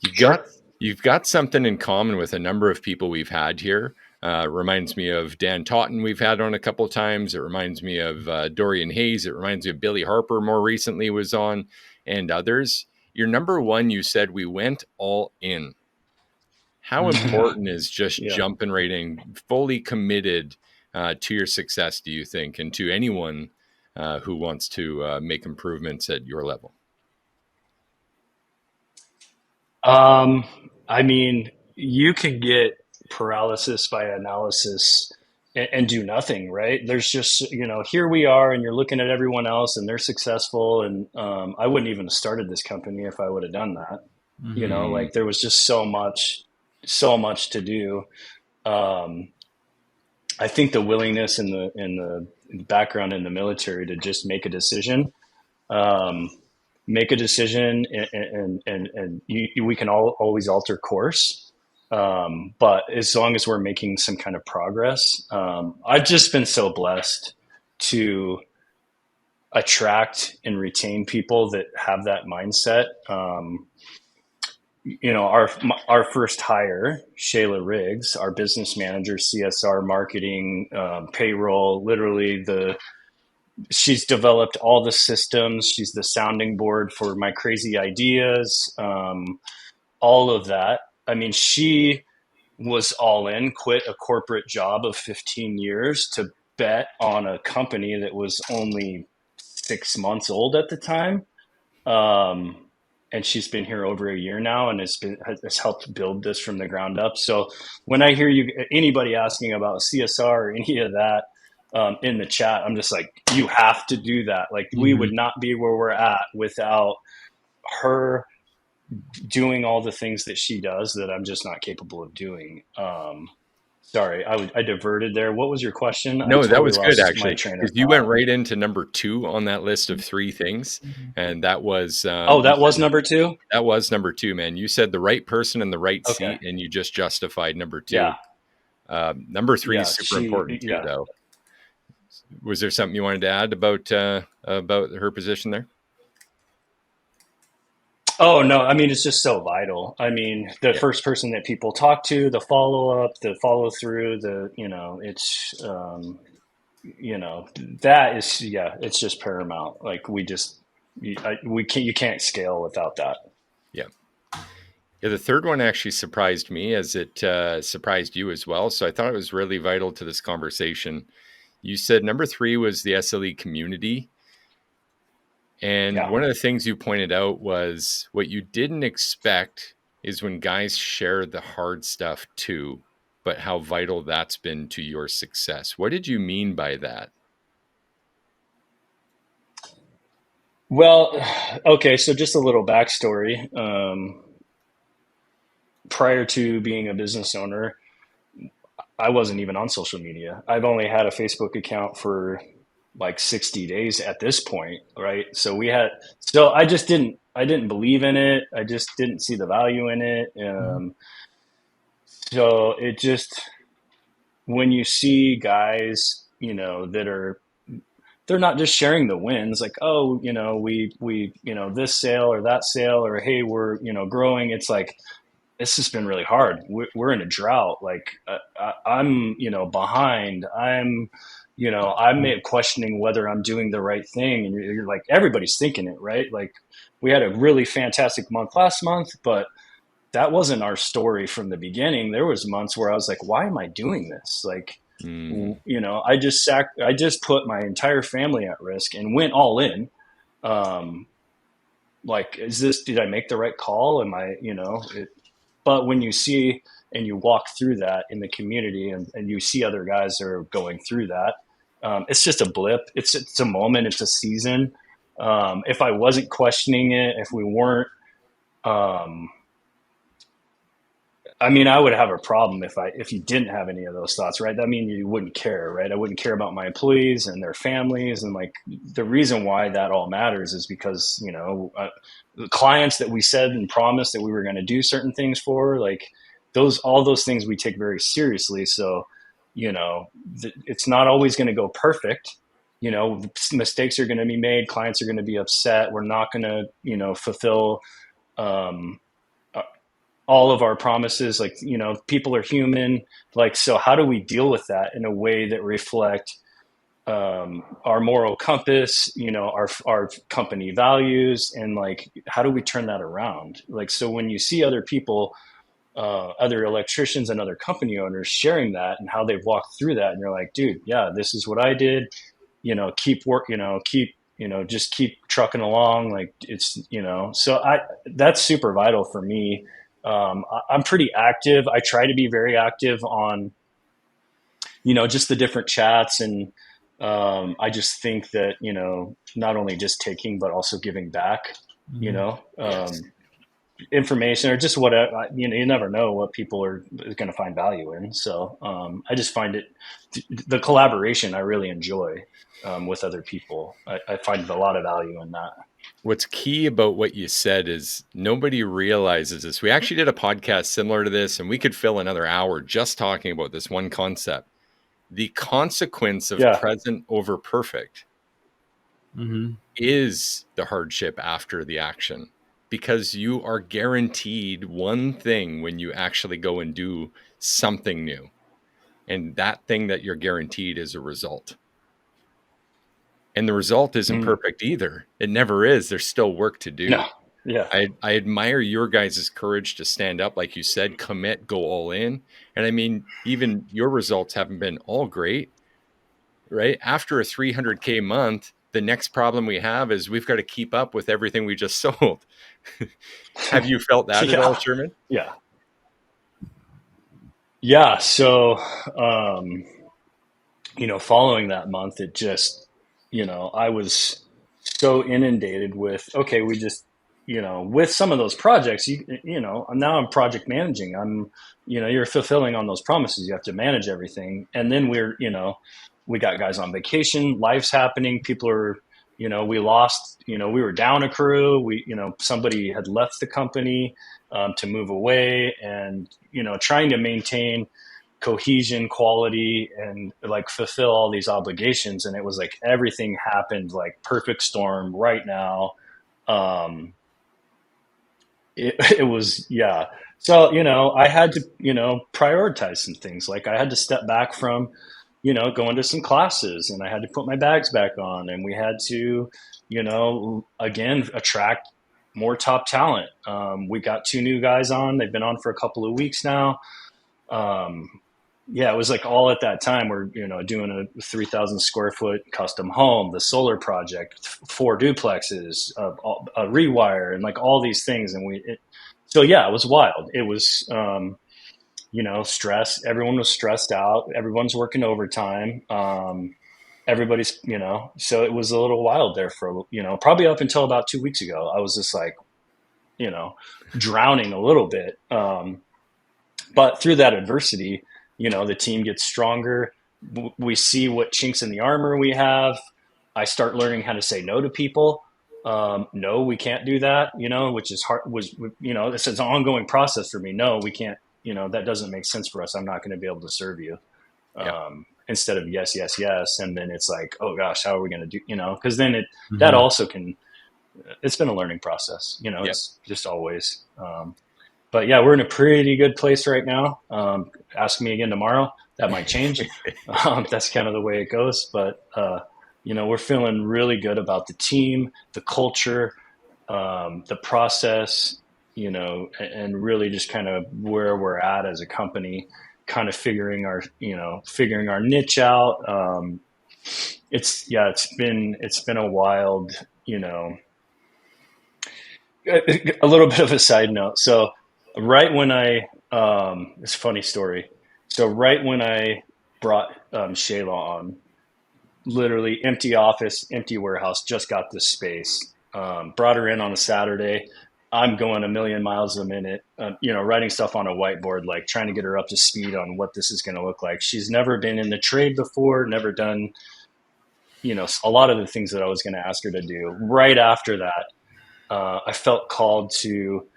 You've got something in common with a number of people we've had here. Reminds me of Dan Totten we've had on a couple of times. It reminds me of Dorian Hayes. It reminds me of Billy Harper more recently was on, and others. Your number one, you said we went all in. How important is just jumping right in, fully committed to your success, do you think, and to anyone who wants to make improvements at your level? I mean, you can get paralysis by analysis and do nothing, right? There's just, here we are and you're looking at everyone else and they're successful. And I wouldn't even have started this company if I would have done that. Like there was just so much to do. I think the willingness and the background in the military to just make a decision, and we can always alter course. But as long as we're making some kind of progress, I've just been so blessed to attract and retain people that have that mindset. Our first hire, Shayla Riggs, our business manager, CSR, marketing, payroll, literally she's developed all the systems. She's the sounding board for my crazy ideas, all of that. I mean, she was all in, quit a corporate job of 15 years to bet on a company that was only 6 months old at the time. and she's been here over a year now, and has helped build this from the ground up. So when I hear anybody asking about CSR or any of that in the chat, I'm just like, you have to do that. Like we would not be where we're at without her doing all the things that she does that I'm just not capable of doing. Sorry, I diverted there. What was your question? No, I that totally was good lost my actually, train of because you went thought. right into number 2 on that list of 3 things, and that was Oh, you that was said number 2? that was number 2, man. You said the right person in the right Okay. seat, and you just justified number 2. Yeah. Number 3 Yeah. is super important too, Yeah. though. Was there something you wanted to add about her position there? Oh, no. I mean, it's just so vital. I mean, the first person that people talk to, the follow up, the follow through, it's, that is, yeah, it's just paramount. Like you can't scale without that. Yeah. Yeah, the third one actually surprised me, as it surprised you as well. So I thought it was really vital to this conversation. You said number 3 was the SLE community. And Yeah. one of the things you pointed out was what you didn't expect is when guys share the hard stuff too, but how vital that's been to your success. What did you mean by that? Well, okay. So just a little backstory. Prior to being a business owner, I wasn't even on social media. I've only had a Facebook account for like 60 days at this point, right? So I didn't believe in it. I just didn't see the value in it. So it just, when you see guys, they're not just sharing the wins, like, oh, we, this sale or that sale, or, hey, we're, growing. It's like, this has been really hard. We're in a drought. Like I'm, behind. I'm questioning whether I'm doing the right thing. And you're like, everybody's thinking it, right? Like we had a really fantastic month last month, but that wasn't our story from the beginning. There was months where I was like, why am I doing this? Like, I just put my entire family at risk and went all in. Like, did I make the right call? Am I, but when you see and you walk through that in the community, and you see other guys that are going through that, it's just a blip. It's a moment. It's a season. If I wasn't questioning it, if we weren't, I mean, I would have a problem if you didn't have any of those thoughts, right? That means you wouldn't care, right? I wouldn't care about my employees and their families, and like the reason why that all matters is because the clients that we said and promised that we were going to do certain things for, like all those things we take very seriously. So, it's not always going to go perfect. Mistakes are going to be made. Clients are going to be upset. We're not going to, fulfill all of our promises. Like, people are human. Like, so how do we deal with that in a way that reflect our moral compass, our company values, and like, how do we turn that around? Like, so when you see other people, other electricians and other company owners sharing that and how they've walked through that, and you're like, dude, yeah, this is what I did, keep work, just keep trucking along. Like so that's super vital for me. I'm pretty active. I try to be very active on, just the different chats. And I just think that, not only just taking, but also giving back, Yes. Information or just whatever, you never know what people are going to find value in. So I just find the collaboration I really enjoy with other people. I find a lot of value in that. What's key about what you said is nobody realizes this. We actually did a podcast similar to this, and we could fill another hour just talking about this one concept. The consequence of present over perfect is the hardship after the action, because you are guaranteed one thing when you actually go and do something new. And that thing that you're guaranteed is a result. And the result isn't perfect either. It never is. There's still work to do. No. Yeah. I admire your guys' courage to stand up, like you said, commit, go all in. And I mean, even your results haven't been all great, right? After a $300K month, the next problem we have is we've got to keep up with everything we just sold. Have you felt that at all, Sherman? Yeah. Yeah. So, following that month, it just, I was so inundated with, okay, we just, with some of those projects, now I'm project managing. You're fulfilling on those promises. You have to manage everything. And then we got guys on vacation, life's happening. People are, we lost, we were down a crew. Somebody had left the company to move away, and, trying to maintain cohesion, quality, and like fulfill all these obligations. And it was like everything happened like perfect storm right now. It was, yeah. So, I had to, prioritize some things. Like I had to step back from, going to some classes, and I had to put my bags back on, and we had to, again, attract more top talent. We got 2 new guys on. They've been on for a couple of weeks now. Yeah, it was like all at that time we're, doing a 3,000 square foot custom home, the solar project, 4 duplexes, a rewire, and like all these things. And so yeah, it was wild. It was, stress. Everyone was stressed out. Everyone's working overtime. Everybody's, so it was a little wild there for, probably up until about 2 weeks ago. I was just like, drowning a little bit. But through that adversity, the team gets stronger. We see what chinks in the armor we have. I start learning how to say no to people. No, we can't do that, which is hard, it's an ongoing process for me. No, we can't, that doesn't make sense for us. I'm not going to be able to serve you. Instead of yes, yes, yes. And then it's like, oh gosh, how are we going to do, because then that also it's been a learning process, it's just always, but yeah, we're in a pretty good place right now. Ask me again tomorrow. That might change. That's kind of the way it goes. But, we're feeling really good about the team, the culture, the process, and really just kind of where we're at as a company, kind of figuring our niche out. It's been a wild, a little bit of a side note. So, right when it's a funny story. So right when I brought Shayla on, literally empty office, empty warehouse, just got this space. Brought her in on a Saturday. I'm going a million miles a minute, writing stuff on a whiteboard, like trying to get her up to speed on what this is going to look like. She's never been in the trade before, never done, a lot of the things that I was going to ask her to do. Right after that, I felt called to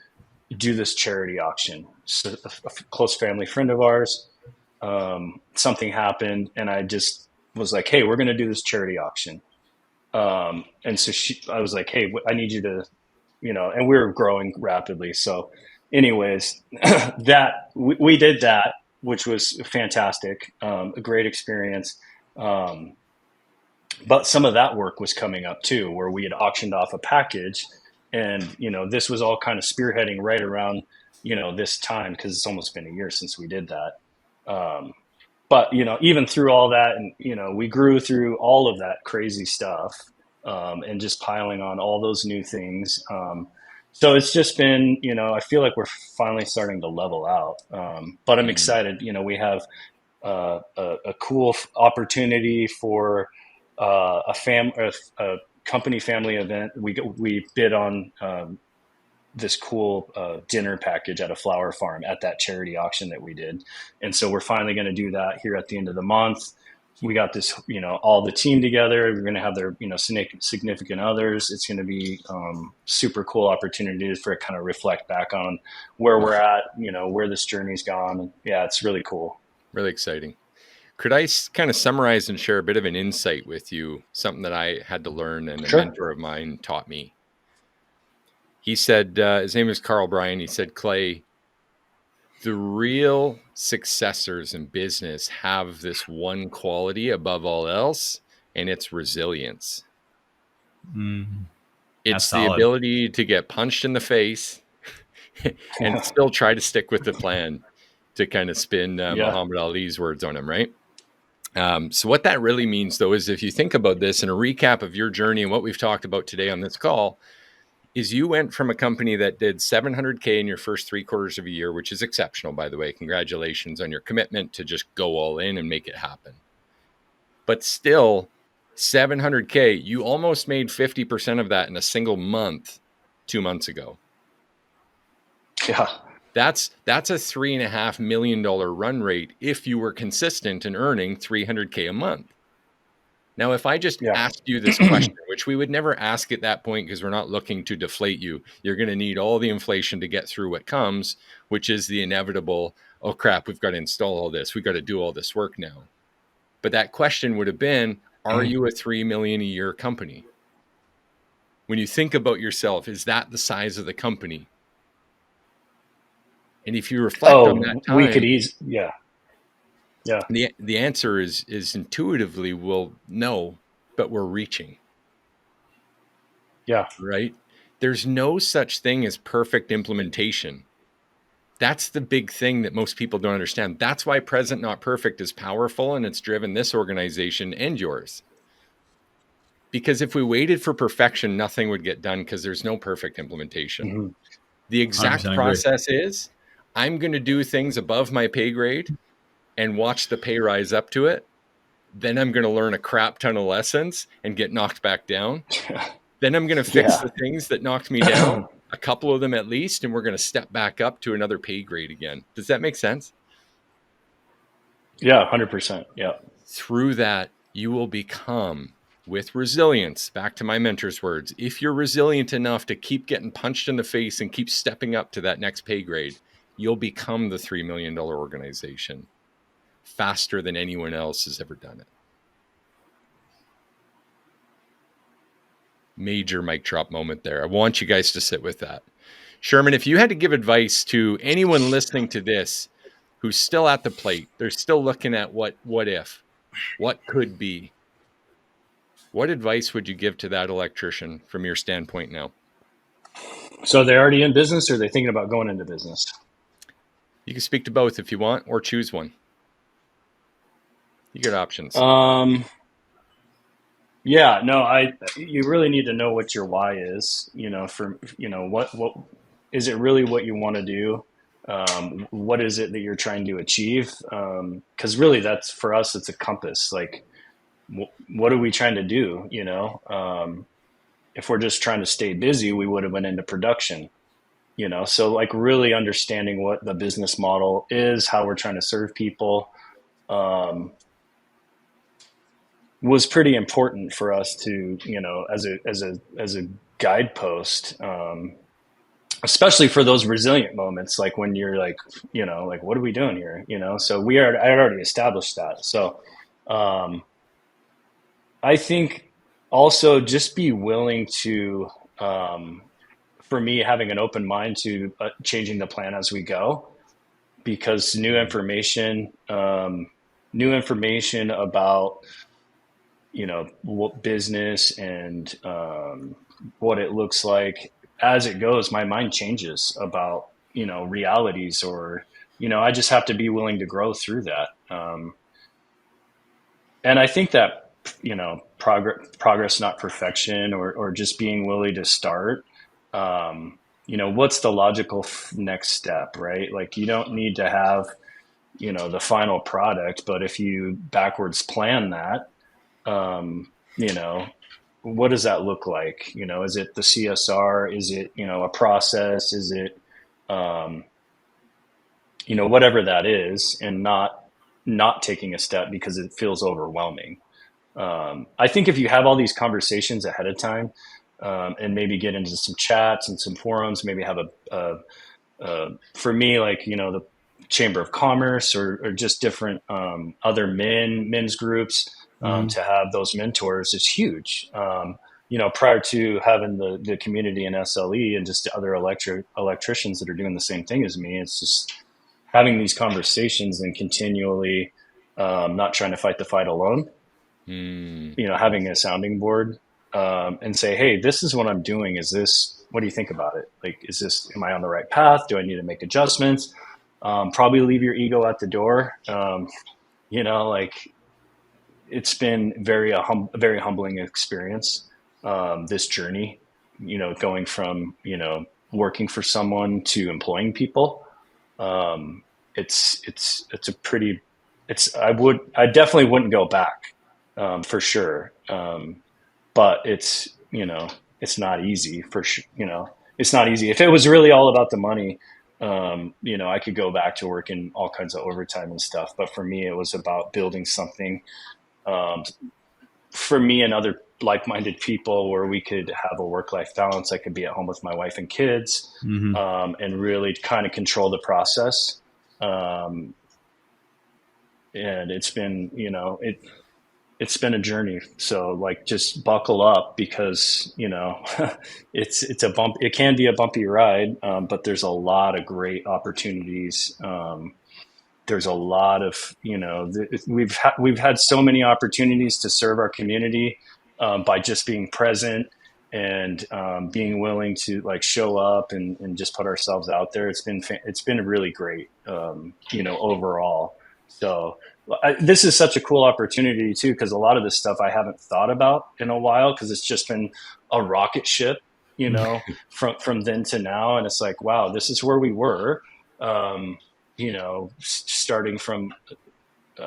do this charity auction. So a close family friend of ours, something happened, and I just was like, hey, we're going to do this charity auction. And so I was like, hey, I need you to, and we were growing rapidly. So anyways, we did that, which was fantastic. A great experience. But some of that work was coming up too, where we had auctioned off a package. And, this was all kind of spearheading right around, this time, because it's almost been a year since we did that. But, even through all that, and, we grew through all of that crazy stuff, and just piling on all those new things. So it's just been, I feel like we're finally starting to level out. But I'm excited. We have a cool opportunity for a company family event. We bid on this cool dinner package at a flower farm at that charity auction that we did. And so we're finally going to do that here at the end of the month. We got this, all the team together. We're going to have their, significant others. It's going to be super cool opportunities for it kind of reflect back on where we're at, where this journey's gone. Yeah, it's really cool. Really exciting. Could I kind of summarize and share a bit of an insight with you, something that I had to learn and a mentor of mine taught me? He said, his name is Carl Bryan. He said, Clay, the real successors in business have this one quality above all else, and it's resilience. It's the ability to get punched in the face and still try to stick with the plan, to kind of spin Muhammad Ali's words on him, right? So what that really means, though, is if you think about this in a recap of your journey and what we've talked about today on this call, is you went from a company that did 700K in your first 3/4 of a year, which is exceptional, by the way. Congratulations on your commitment to just go all in and make it happen. But still, 700K, you almost made 50% of that in a single month 2 months ago. Yeah. That's a $3.5 million run rate if you were consistent in earning 300K a month. Now, if I just asked you this question, which we would never ask at that point because we're not looking to deflate you, you're going to need all the inflation to get through what comes, which is the inevitable, oh crap, we've got to install all this. We've got to do all this work now. But that question would have been, are you a $3 million a year company? When you think about yourself, is that the size of the company? And if you reflect on that time, we could yeah. The answer is intuitively, well, no, but we're reaching. Yeah. Right? There's no such thing as perfect implementation. That's the big thing that most people don't understand. That's why present, not perfect is powerful, and it's driven this organization and yours. Because if we waited for perfection, nothing would get done because there's no perfect implementation. Mm-hmm. The exact process is, I'm going to do things above my pay grade and watch the pay rise up to it. Then I'm going to learn a crap ton of lessons and get knocked back down. Then I'm going to fix the things that knocked me down, a couple of them at least, and we're going to step back up to another pay grade again. Does that make sense? Yeah, 100%. Yeah. Through that, you will become, with resilience, back to my mentor's words, if you're resilient enough to keep getting punched in the face and keep stepping up to that next pay grade, you'll become the $3 million organization faster than anyone else has ever done it. Major mic drop moment there. I want you guys to sit with that. Sherman, if you had to give advice to anyone listening to this who's still at the plate, they're still looking at what if, what could be, what advice would you give to that electrician from your standpoint now? So they're already in business, or they're thinking about going into business? You can speak to both if you want, or choose one. You get options. Yeah, no, you really need to know what your why is, what is it really what you want to do? What is it that you're trying to achieve? Cause really that's for us, it's a compass. Like, what are we trying to do? If we're just trying to stay busy, we would have went into production, so like really understanding what the business model is, how we're trying to serve people, was pretty important for us to, as a guidepost, especially for those resilient moments, like when you're like, like, what are we doing here? So I had already established that. So, I think also just be willing to, for me, having an open mind to changing the plan as we go, because new information about, what business and what it looks like as it goes, my mind changes about, realities, or, I just have to be willing to grow through that. And I think that, progress, not perfection, or just being willing to start, what's the logical next step, right? Like, you don't need to have, the final product, but if you backwards plan that, what does that look like? Is it the CSR? Is it, a process? Is it, whatever that is, and not taking a step because it feels overwhelming. I think if you have all these conversations ahead of time, and maybe get into some chats and some forums, maybe have for me, like, the Chamber of Commerce, or just different, other men's groups, to have those mentors is huge. Prior to having the community in SLE and just other electricians that are doing the same thing as me, it's just having these conversations and continually, not trying to fight the fight alone. Having a sounding board, and say, hey, this is what I'm doing. What do you think about it? Like, am I on the right path? Do I need to make adjustments? Probably leave your ego at the door. it's been very humbling experience. This journey, going from, working for someone to employing people. It's a pretty, I definitely wouldn't go back, for sure. But it's not easy for sure. It's not easy. If it was really all about the money, I could go back to working all kinds of overtime and stuff. But for me, it was about building something, for me and other like-minded people, where we could have a work-life balance. I could be at home with my wife and kids, and really kind of control the process. And it's been, it's been a journey. So like, just buckle up, because, it can be a bumpy ride. But there's a lot of great opportunities. There's a lot of, we've had so many opportunities to serve our community, by just being present and, being willing to like show up and just put ourselves out there. It's been really great, overall. So this is such a cool opportunity too, because a lot of this stuff I haven't thought about in a while, because it's just been a rocket ship, from then to now. And it's like, wow, this is where we were, starting from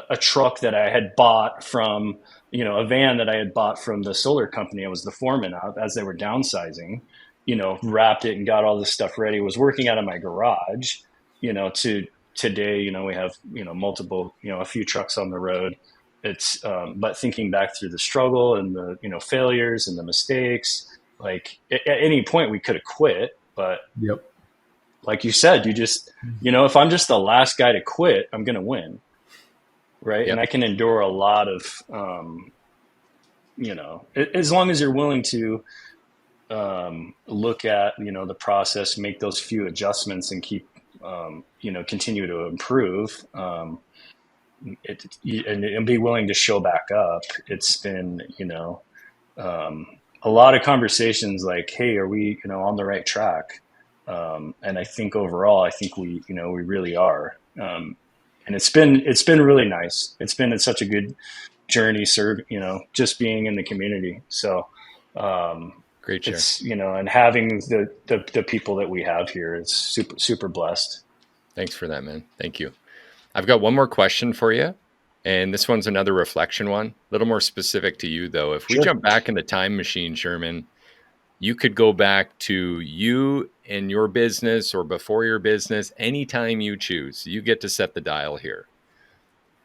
a truck that I had bought from, a van that I had bought from the solar company I was the foreman of as they were downsizing, wrapped it and got all this stuff ready, was working out of my garage, to today, we have, multiple, a few trucks on the road. It's, but thinking back through the struggle and the, failures and the mistakes, like at any point we could have quit, but Yep. like you said, you just, if I'm just the last guy to quit, I'm going to win. Right. Yep. And I can endure a lot of, as long as you're willing to, look at, the process, make those few adjustments and keep, continue to improve, and be willing to show back up. It's been, a lot of conversations like, hey, are we, on the right track? And I think overall, we really are. And it's been really nice. It's been such a good journey, just being in the community. So, great share. It's, and having the people that we have here, it's super, super blessed. Thanks for that, man. Thank you. I've got one more question for you. And this one's another reflection one, a little more specific to you though. If we jump back in the time machine, Sherman, you could go back to you and your business or before your business, anytime you choose. You get to set the dial here.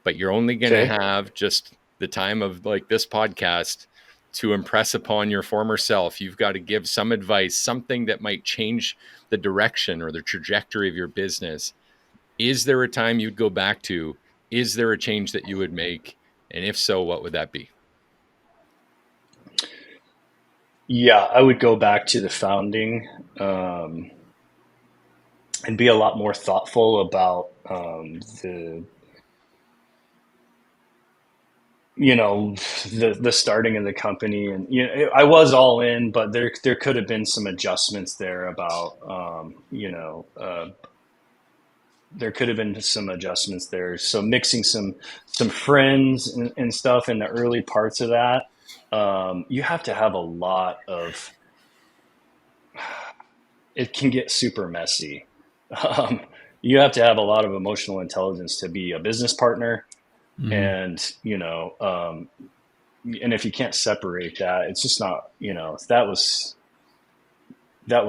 But you're only going to have just the time of like this podcast to impress upon your former self. You've got to give some advice, something that might change the direction or the trajectory of your business. Is there a time you'd go back to? Is there a change that you would make? And if so, what would that be? Yeah, I would go back to the founding, and be a lot more thoughtful about, the starting of the company. And, I was all in, but there could have been some adjustments there about, there could have been some adjustments there. So mixing some friends and stuff in the early parts of that. You have to have a lot of, it can get super messy. You have to have a lot of emotional intelligence to be a business partner. And, and if you can't separate that, it's just not, that was a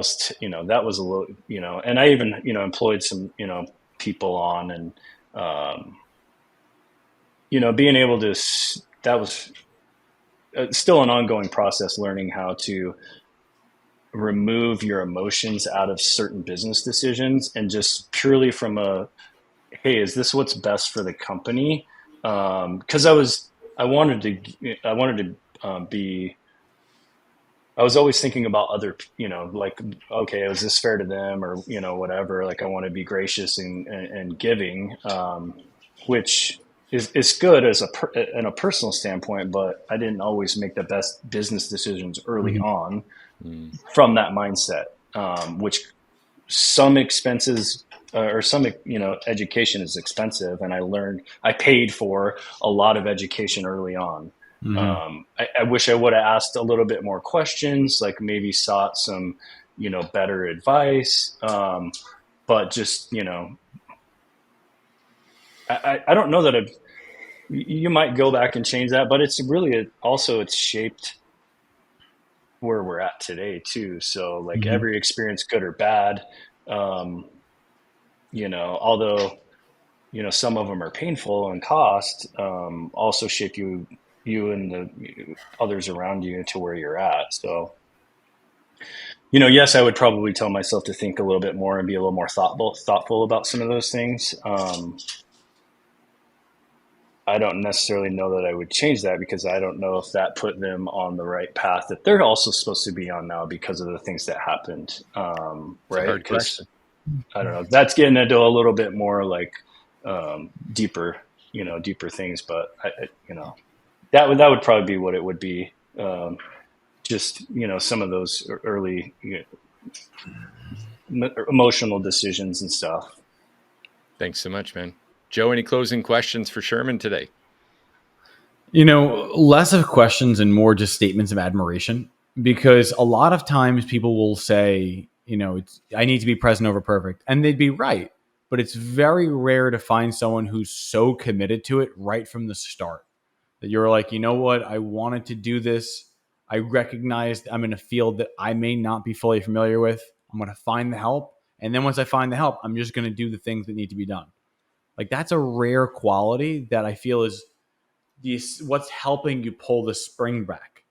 little, and I even, employed some, people on, and, being able to, that was still an ongoing process, learning how to remove your emotions out of certain business decisions, and just purely from hey, is this what's best for the company? Cause I was always thinking about other, like, okay, is this fair to them, or, whatever, like I want to be gracious and giving, which is good in a personal standpoint, but I didn't always make the best business decisions early on from that mindset, which some expenses or some, education is expensive, and I paid for a lot of education early on. I wish I would have asked a little bit more questions, like maybe sought some, better advice. But just, I don't know that you might go back and change that, but it's really also it's shaped where we're at today too. So like every experience, good or bad, although, some of them are painful and cost, also shape you and the others around you to where you're at. So, yes, I would probably tell myself to think a little bit more and be a little more thoughtful about some of those things. I don't necessarily know that I would change that, because I don't know if that put them on the right path that they're also supposed to be on now because of the things that happened. Right. Because I don't know, that's getting into a little bit more like, deeper things, but that would probably be what it would be. Just, some of those early emotional decisions and stuff. Thanks so much, man. Joe, any closing questions for Sherman today? Less of questions and more just statements of admiration, because a lot of times people will say, I need to be present over perfect, and they'd be right. But it's very rare to find someone who's so committed to it right from the start that you're like, you know what, I wanted to do this. I recognized I'm in a field that I may not be fully familiar with. I'm going to find the help. And then once I find the help, I'm just going to do the things that need to be done. Like, that's a rare quality that I feel is what's helping you pull the spring back.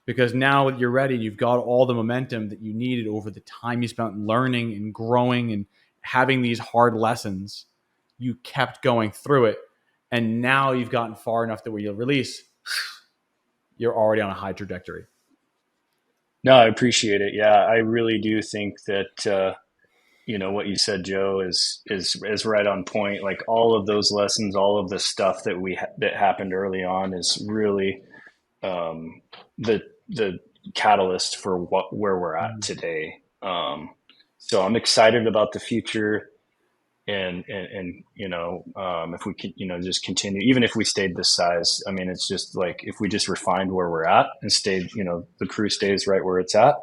Because now you're ready, you've got all the momentum that you needed over the time you spent learning and growing and having these hard lessons. You kept going through it. And now you've gotten far enough that when you release, you're already on a high trajectory. No, I appreciate it. Yeah, I really do think that, what you said, Joe, is right on point. Like, all of those lessons, all of the stuff that happened early on is really, the catalyst for where we're at today. So I'm excited about the future, and if we could, just continue, even if we stayed this size. I mean, it's just like, if we just refined where we're at and stayed, the crew stays right where it's at,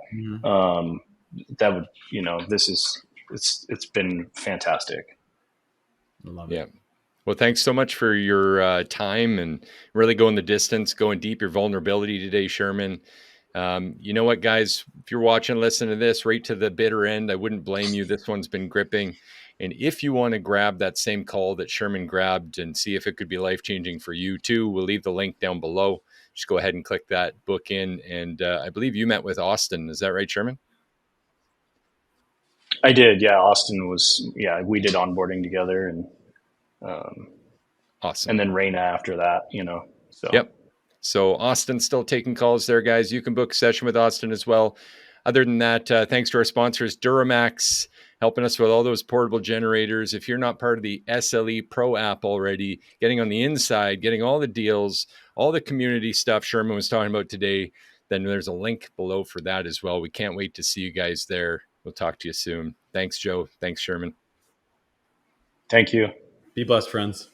that would, it's been fantastic. I love it. Well, thanks so much for your time and really going the distance, going deep, your vulnerability today, Sherman. You know what, guys, if you're watching, listen to this right to the bitter end, I wouldn't blame you. This one's been gripping. And if you want to grab that same call that Sherman grabbed and see if it could be life-changing for you too, we'll leave the link down below. Just go ahead and click that, book in. And I believe you met with Austin. Is that right, Sherman? I did. Yeah. Austin we did onboarding together, and awesome. And then Raina after that, so. Yep. So Austin's still taking calls there, guys. You can book a session with Austin as well. Other than that, thanks to our sponsors, Duramax, helping us with all those portable generators. If you're not part of the SLE Pro app already, getting on the inside, getting all the deals, all the community stuff Sherman was talking about today, then there's a link below for that as well. We can't wait to see you guys there. We'll talk to you soon. Thanks, Joe. Thanks, Sherman. Thank you. Be blessed, friends.